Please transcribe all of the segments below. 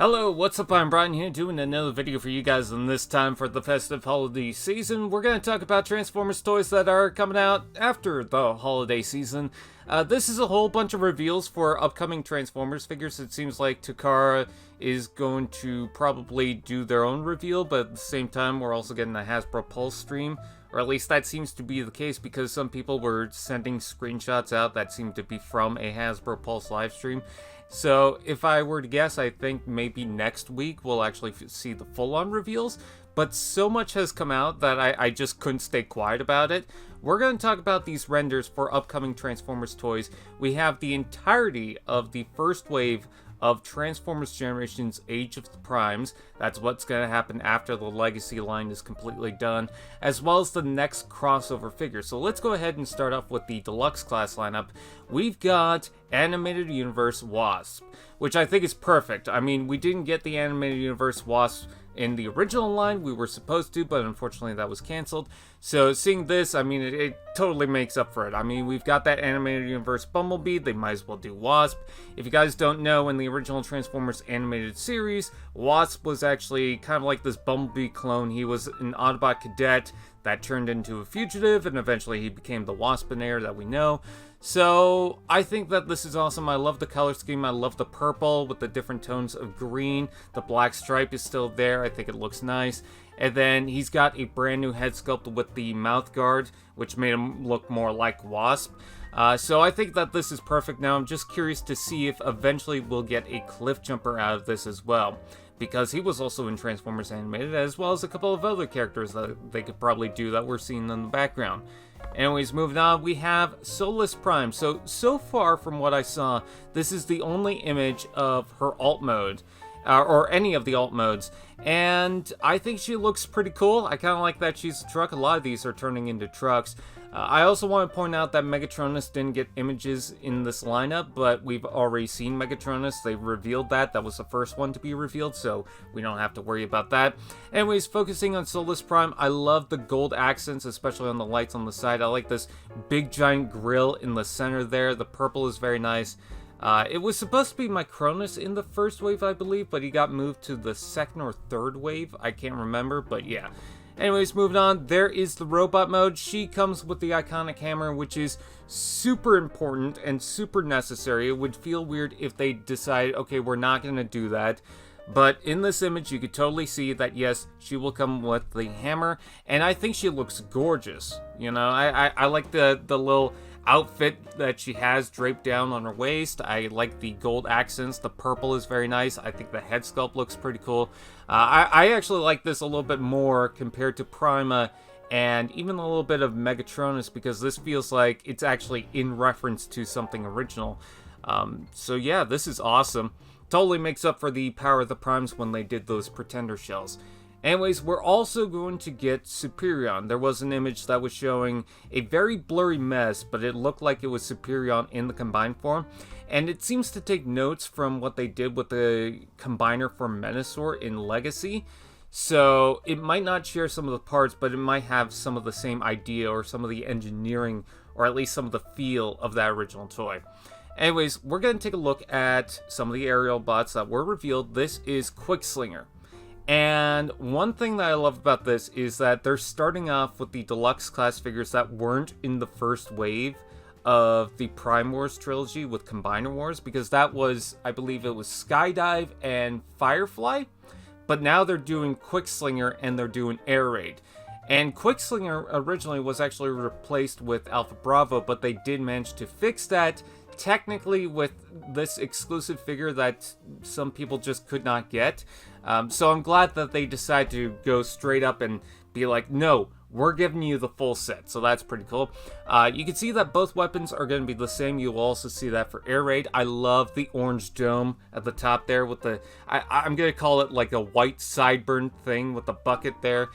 Hello, what's up? I'm Brian here doing another video for you guys, and this time for the festive holiday season, we're going to talk about Transformers toys that are coming out after the holiday season. This is a whole bunch of reveals for upcoming Transformers figures. It seems like Takara is going to probably do their own reveal, but at the same time, we're also getting a Hasbro Pulse stream. Or at least that seems to be the case because some people were sending screenshots out that seemed to be from a Hasbro Pulse livestream. So if I were to guess, I think maybe next week we'll actually see the full-on reveals. But so much has come out that I just couldn't stay quiet about it. We're going to talk about these renders for upcoming Transformers toys. We have the entirety of the first wave of Transformers Generations Age of the Primes. That's what's going to happen after the Legacy line is completely done, as well as the next crossover figure. So let's go ahead and start off with the Deluxe class lineup. We've got Animated Universe Wasp, which I think is perfect. I mean, we didn't get the Animated Universe Wasp in the original line. We were supposed to, but unfortunately that was canceled. So seeing this, I mean, it totally makes up for it. I mean, we've got that Animated Universe Bumblebee. They might as well do Wasp. If you guys don't know, in the original Transformers animated series, Wasp was actually kind of like this Bumblebee clone. He was an Autobot cadet that turned into a fugitive, and eventually he became the Waspinator that we know. So I think that this is awesome. I love the color scheme. I love the purple with the different tones of green. The black stripe is still there. I think it looks nice. And then he's got a brand new head sculpt with the mouth guard, which made him look more like Wasp. So I think that this is perfect. Now I'm just curious to see if eventually we'll get a cliff jumper out of this as well, because he was also in Transformers Animated, as well as a couple of other characters that they could probably do that we're seeing in the background. Anyways, moving on, we have Solus Prime. So far from what I saw, this is the only image of her alt mode, or any of the alt modes, and I think she looks pretty cool. I kind of like that she's a truck. A lot of these are turning into trucks. I also want to point out that Megatronus didn't get images in this lineup, but we've already seen Megatronus. They revealed that. That was the first one to be revealed, so we don't have to worry about that. Anyways, focusing on Solus Prime, I love the gold accents, especially on the lights on the side. I like this big giant grill in the center there. The purple is very nice. It was supposed to be Micronus in the first wave, I believe, but he got moved to the second or third wave. I can't remember, but yeah. Anyways, moving on, there is the robot mode. She comes with the iconic hammer, which is super important and super necessary. It would feel weird if they decided, okay, we're not going to do that. But in this image, you could totally see that, yes, she will come with the hammer. And I think she looks gorgeous. You know, I like the little outfit that she has draped down on her waist. I like the gold accents. The purple is very nice. I think the head sculpt looks pretty cool. I actually like this a little bit more compared to Prima and even a little bit of Megatronus, because this feels like it's actually in reference to something original. So yeah, this is awesome. Totally makes up for the power of the Primes when they did those Pretender shells. Anyways, we're also going to get Superion. There was an image that was showing a very blurry mess, but it looked like it was Superion in the combined form. And it seems to take notes from what they did with the combiner for Menasor in Legacy. So it might not share some of the parts, but it might have some of the same idea or some of the engineering, or at least some of the feel of that original toy. Anyways, we're going to take a look at some of the Aerialbots that were revealed. This is Quickslinger. And one thing that I love about this is that they're starting off with the Deluxe class figures that weren't in the first wave of the Prime Wars trilogy with Combiner Wars, because that was, I believe it was Skydive and Firefly, but now they're doing Quickslinger and they're doing Air Raid. And Quickslinger originally was actually replaced with Alpha Bravo, but they did manage to fix that, technically with this exclusive figure that some people just could not get. So I'm glad that they decided to go straight up and be like, no, we're giving you the full set. So that's pretty cool. You can see that both weapons are going to be the same. You will also see that for Air Raid. I love the orange dome at the top there with the, I'm going to call it like a white sideburn thing with the bucket there.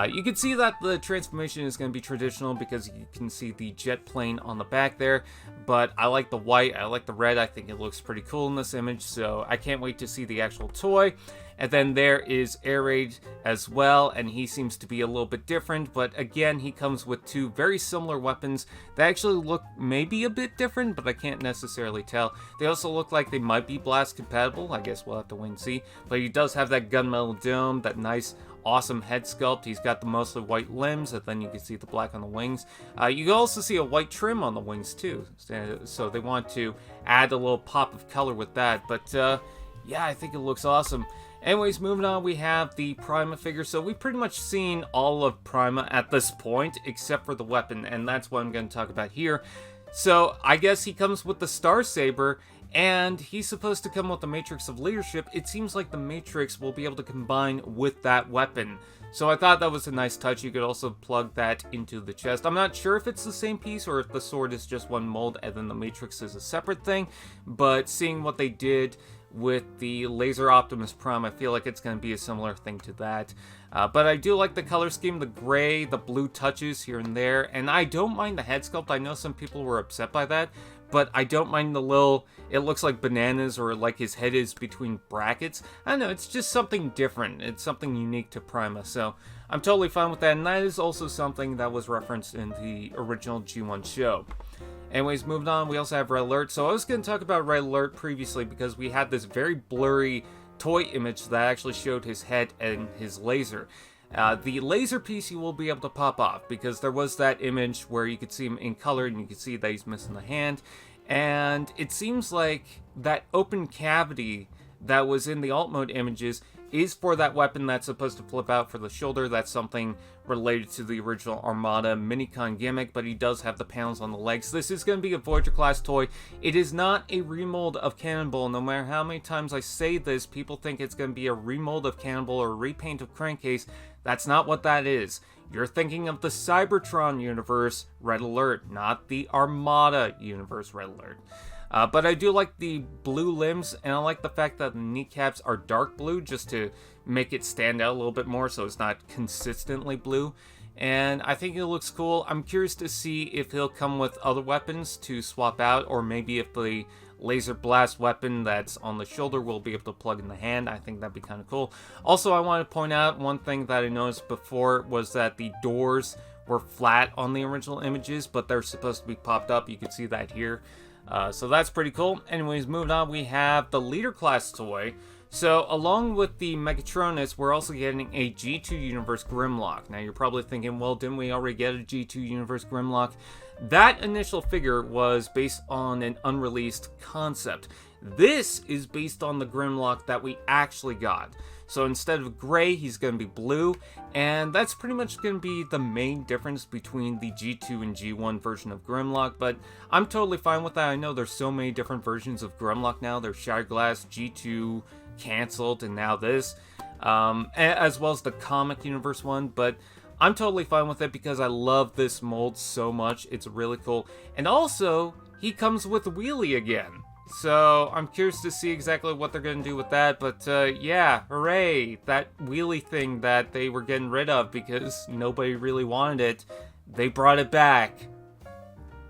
You can see that the transformation is going to be traditional because you can see the jet plane on the back there, but I like the white, I like the red, I think it looks pretty cool in this image, so I can't wait to see the actual toy. And then there is Air Raid as well, and he seems to be a little bit different, but again, he comes with two very similar weapons that actually look maybe a bit different, but I can't necessarily tell. They also look like they might be blast compatible. I guess we'll have to wait and see. But he does have that gunmetal dome, that nice awesome head sculpt. He's got the mostly white limbs, and then you can see the black on the wings. You can also see a white trim on the wings too, so they want to add a little pop of color with that. But yeah, I think it looks awesome. Anyways, moving on, we have the Prima figure. So we've pretty much seen all of Prima at this point, except for the weapon, and that's what I'm going to talk about here. So I guess he comes with the Star Saber, and he's supposed to come with the Matrix of Leadership. It seems like the Matrix will be able to combine with that weapon. So I thought that was a nice touch. You could also plug that into the chest. I'm not sure if it's the same piece or if the sword is just one mold and then the Matrix is a separate thing, but seeing what they did with the Laser Optimus Prime, I feel like it's going to be a similar thing to that. But I do like the color scheme, the gray, the blue touches here and there, and I don't mind the head sculpt. I know some people were upset by that, but I don't mind the little, it looks like bananas or like his head is between brackets. I don't know, it's just something different. It's something unique to Prima, so I'm totally fine with that, and that is also something that was referenced in the original G1 show. Anyways, moving on, we also have Red Alert. So I was going to talk about Red Alert previously because we had this very blurry toy image that actually showed his head and his laser. The laser piece you will be able to pop off because there was that image where you could see him in color and you could see that he's missing the hand. And it seems like that open cavity that was in the alt mode images is for that weapon that's supposed to flip out for the shoulder. That's something related to the original Armada minicon gimmick, but he does have the panels on the legs. This is going to be a Voyager class toy. It is not a remold of Cannonball. No matter how many times I say this, people think it's going to be a remold of Cannonball or a repaint of Crankcase. That's not what that is. You're thinking of the Cybertron Universe Red Alert, not the Armada Universe Red Alert. But I do like the blue limbs, and I like the fact that the kneecaps are dark blue just to make it stand out a little bit more so it's not consistently blue. And I think it looks cool. I'm curious to see if he'll come with other weapons to swap out, or maybe if the laser blast weapon that's on the shoulder will be able to plug in the hand. I think that'd be kind of cool. Also, I want to point out one thing that I noticed before was that the doors were flat on the original images, but they're supposed to be popped up. You can see that here. So that's pretty cool. Anyways, moving on, we have the Leader class toy. So along with the Megatronus, we're also getting a G2 Universe Grimlock. Now you're probably thinking, well, didn't we already get a G2 Universe Grimlock? That initial figure was based on an unreleased concept. This is based on the Grimlock that we actually got. So instead of gray, he's going to be blue, and that's pretty much going to be the main difference between the G2 and G1 version of Grimlock, but I'm totally fine with that. I know there's so many different versions of Grimlock now. There's Shattered Glass, G2, Cancelled, and now this, as well as the comic universe one, but I'm totally fine with it because I love this mold so much. It's really cool. And also, he comes with Wheelie again. So I'm curious to see exactly what they're going to do with that, but yeah, hooray, that Wheelie thing that they were getting rid of because nobody really wanted it, they brought it back.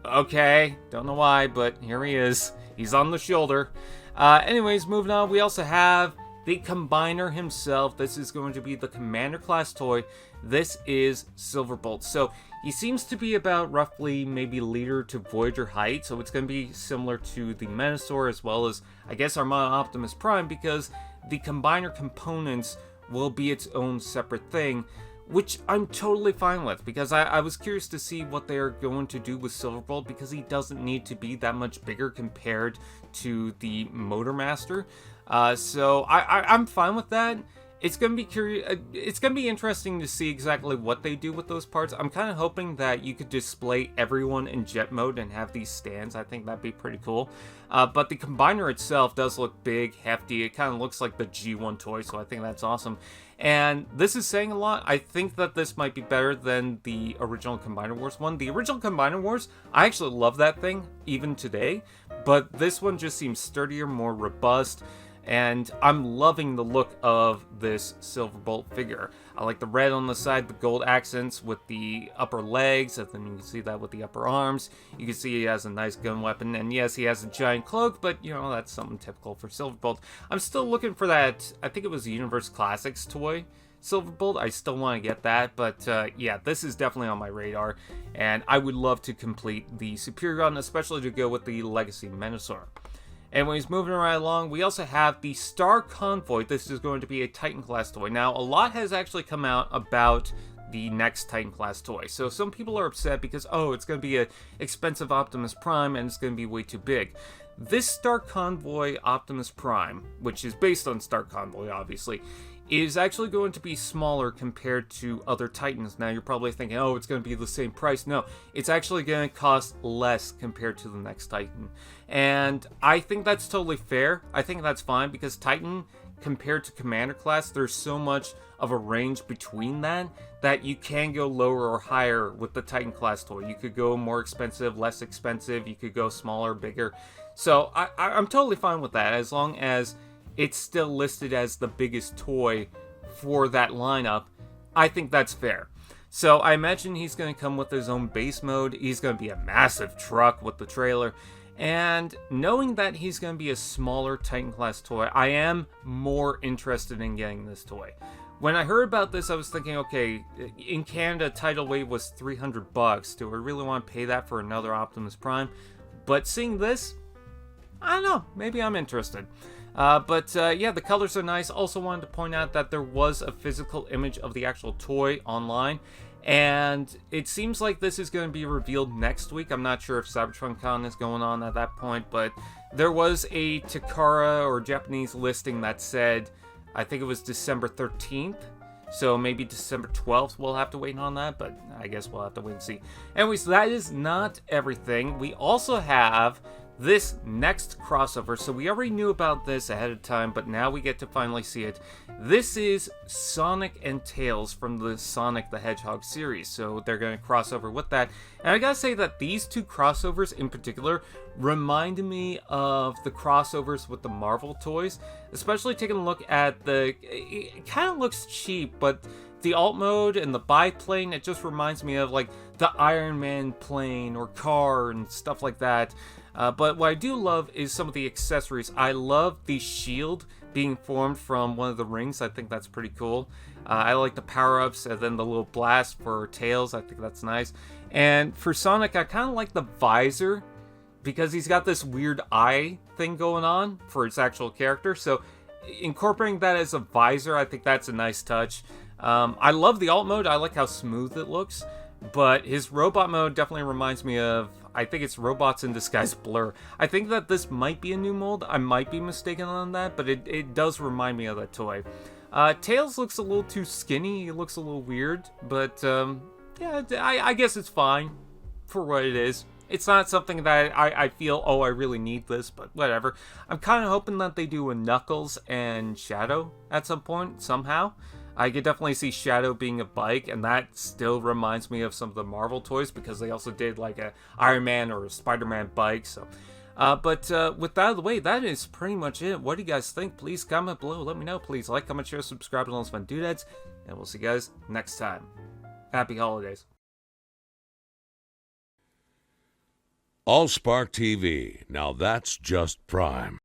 Okay, don't know why, but here he is. He's on the shoulder. Anyways, moving on, we also have the Combiner himself. This is going to be the Commander class toy. This is Silverbolt. So he seems to be about roughly maybe leader to Voyager height, so it's going to be similar to the Menasor as well as, I guess, Armada Optimus Prime, because the Combiner components will be its own separate thing, which I'm totally fine with, because I was curious to see what they're going to do with Silverbolt, because he doesn't need to be that much bigger compared to the Motormaster. So I'm fine with that. It's gonna be it's gonna be interesting to see exactly what they do with those parts. I'm kind of hoping that you could display everyone in jet mode and have these stands. I think that'd be pretty cool. But the Combiner itself does look big, hefty. It kind of looks like the G1 toy, so I think that's awesome. And this is saying a lot. I think that this might be better than the original Combiner Wars one. The original Combiner Wars, I actually love that thing, even today. But this one just seems sturdier, more robust. And I'm loving the look of this Silverbolt figure. I like the red on the side, the gold accents with the upper legs, and then you can see that with the upper arms. You can see he has a nice gun weapon, and yes, he has a giant cloak, but you know, that's something typical for Silverbolt. I'm still looking for that, I think it was the Universe Classics toy Silverbolt. I still want to get that, but yeah, this is definitely on my radar, and I would love to complete the Superion, especially to go with the Legacy Minosaur. Anyways, moving right along, we also have the Star Convoy. This is going to be a Titan class toy. Now, a lot has actually come out about the next Titan class toy. So some people are upset because, oh, it's going to be an expensive Optimus Prime and it's going to be way too big. This Star Convoy Optimus Prime, which is based on Star Convoy, obviously, is actually going to be smaller compared to other Titans. Now, you're probably thinking, oh, it's going to be the same price. No, it's actually going to cost less compared to the next Titan. And I think that's totally fair. I think that's fine because Titan, compared to Commander class, there's so much of a range between that you can go lower or higher with the Titan class toy. You could go more expensive, less expensive. You could go smaller, bigger. So I'm totally fine with that as long as it's still listed as the biggest toy for that lineup. I think that's fair. So I imagine he's going to come with his own base mode. He's going to be a massive truck with the trailer. And knowing that he's going to be a smaller Titan class toy, I am more interested in getting this toy. When I heard about this, I was thinking, okay, in Canada, tidal weight was $300. Do I really want to pay that for another Optimus Prime? But seeing this, I don't know. Maybe I'm interested. Yeah, the colors are nice. Also wanted to point out that there was a physical image of the actual toy online. And it seems like this is going to be revealed next week. I'm not sure if CybertronCon is going on at that point. But there was a Takara or Japanese listing that said, I think it was December 13th. So maybe December 12th, we'll have to wait on that, but I guess we'll have to wait and see. Anyways, that is not everything. We also have this next crossover, so we already knew about this ahead of time, but now we get to finally see it. This is Sonic and Tails from the Sonic the Hedgehog series, so they're going to cross over with that. And I gotta say that these two crossovers in particular remind me of the crossovers with the Marvel toys, especially taking a look at it kind of looks cheap, but the alt mode and the biplane, it just reminds me of like the Iron Man plane or car and stuff like that. But what I do love is some of the accessories. I love the shield being formed from one of the rings. I think that's pretty cool. I like the power-ups and then the little blast for Tails. I think that's nice. And for Sonic, I kind of like the visor because he's got this weird eye thing going on for his actual character. So incorporating that as a visor, I think that's a nice touch. I love the alt mode. I like how smooth it looks. But his robot mode definitely reminds me of, I think it's Robots in Disguise Blur. I think that this might be a new mold. I might be mistaken on that, but it does remind me of that toy. Tails looks a little too skinny. He looks a little weird, but yeah, I guess it's fine for what it is. It's not something that I feel, oh, I really need this, but whatever. I'm kind of hoping that they do a Knuckles and Shadow at some point, somehow. I could definitely see Shadow being a bike, and that still reminds me of some of the Marvel toys, because they also did like a Iron Man or a Spider-Man bike, so... with that out of the way, that is pretty much it. What do you guys think? Please comment below, let me know. Please like, comment, share, subscribe to all those fun doodads, and we'll see you guys next time. Happy holidays. AllSpark TV, now that's just prime.